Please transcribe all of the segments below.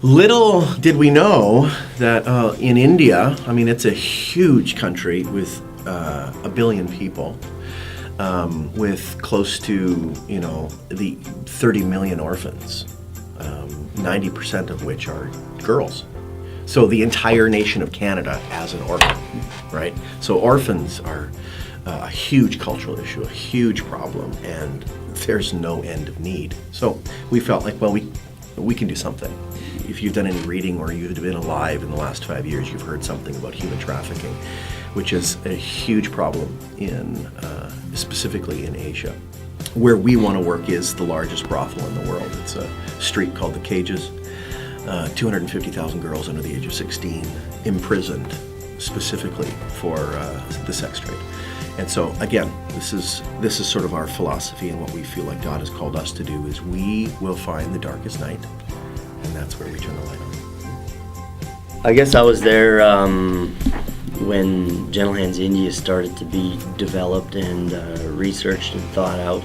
Little did we know that in India, I mean, it's a huge country with 1 billion people, with close to, the 30 million orphans, 90% of which are girls. So the entire nation of Canada as an orphan, right? So orphans are a huge cultural issue, a huge problem, and there's no end of need. So we felt like, well, we can do something. If you've done any reading or you've been alive in the last 5 years, you've heard something about human trafficking, which is a huge problem specifically in Asia. Where we want to work is the largest brothel in the world. It's a street called The Cages. 250,000 girls under the age of 16 imprisoned specifically for the sex trade. And so again, this is sort of our philosophy, and what we feel like God has called us to do is we will find the darkest night, and that's where we turn the light on. I guess I was there when Gentle Hands India started to be developed and researched and thought out.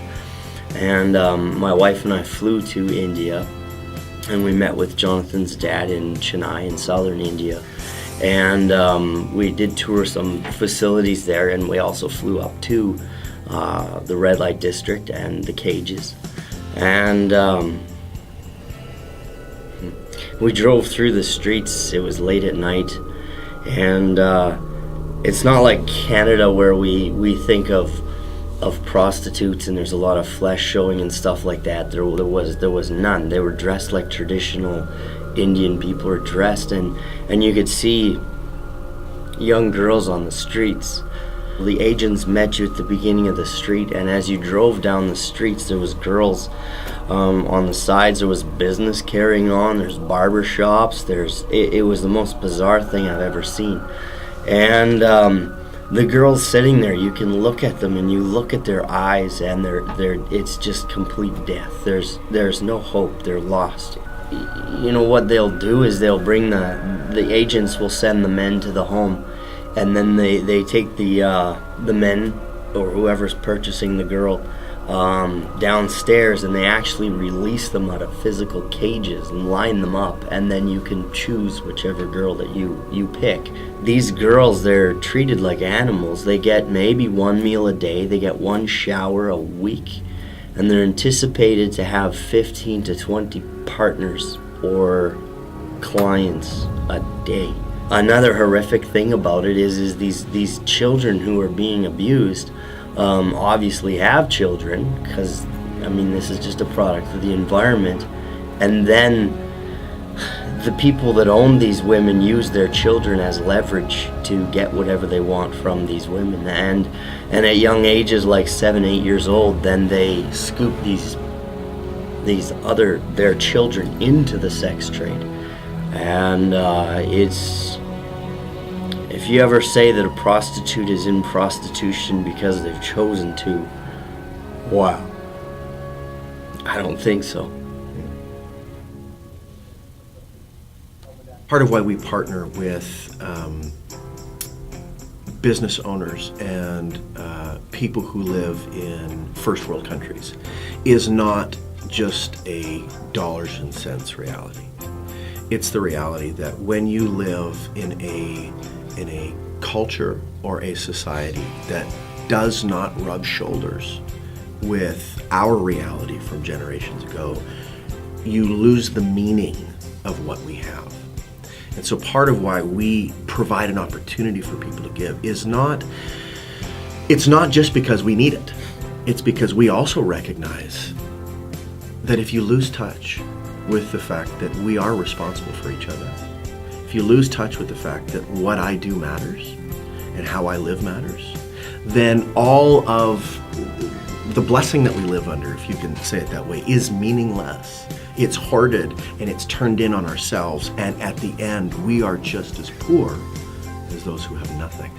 And my wife and I flew to India, and we met with Jonathan's dad in Chennai in southern India. And we did tour some facilities there, and we also flew up to the red light district and the cages. And we drove through the streets. It was late at night, and it's not like Canada where we think of prostitutes and there's a lot of flesh showing and stuff like that. There was none. They were dressed like traditional Indian people are dressed, and you could see young girls on the streets. The agents met you at the beginning of the street, and as you drove down the streets, there was girls on the sides. There was business carrying on. There's barber shops. It was the most bizarre thing I've ever seen. And the girls sitting there, you can look at them and you look at their eyes, and it's just complete death. There's no hope. They're lost. What they'll do is they'll bring the agents will send the men to the home, and then they take the men or whoever's purchasing the girl downstairs, and they actually release them out of physical cages and line them up, and then you can choose whichever girl that you pick. These girls, they're treated like animals. They get maybe 1 meal a day, they get 1 shower a week, and they're anticipated to have 15 to 20 partners or clients a day. Another horrific thing about it is these children who are being abused obviously have children, because this is just a product of the environment, and then the people that own these women use their children as leverage to get whatever they want from these women, and at young ages like 7-8 years old, then they scoop their children into the sex trade. And if you ever say that a prostitute is in prostitution because they've chosen to, wow, I don't think so. Part of why we partner with business owners and people who live in first world countries is not just a dollars and cents reality. It's the reality that when you live in a culture or a society that does not rub shoulders with our reality from generations ago, you lose the meaning of what we have. And so part of why we provide an opportunity for people to give it's not just because we need it. It's because we also recognize that if you lose touch with the fact that we are responsible for each other, if you lose touch with the fact that what I do matters and how I live matters, then all of the blessing that we live under, if you can say it that way, is meaningless. It's hoarded and it's turned in on ourselves, and at the end we are just as poor as those who have nothing.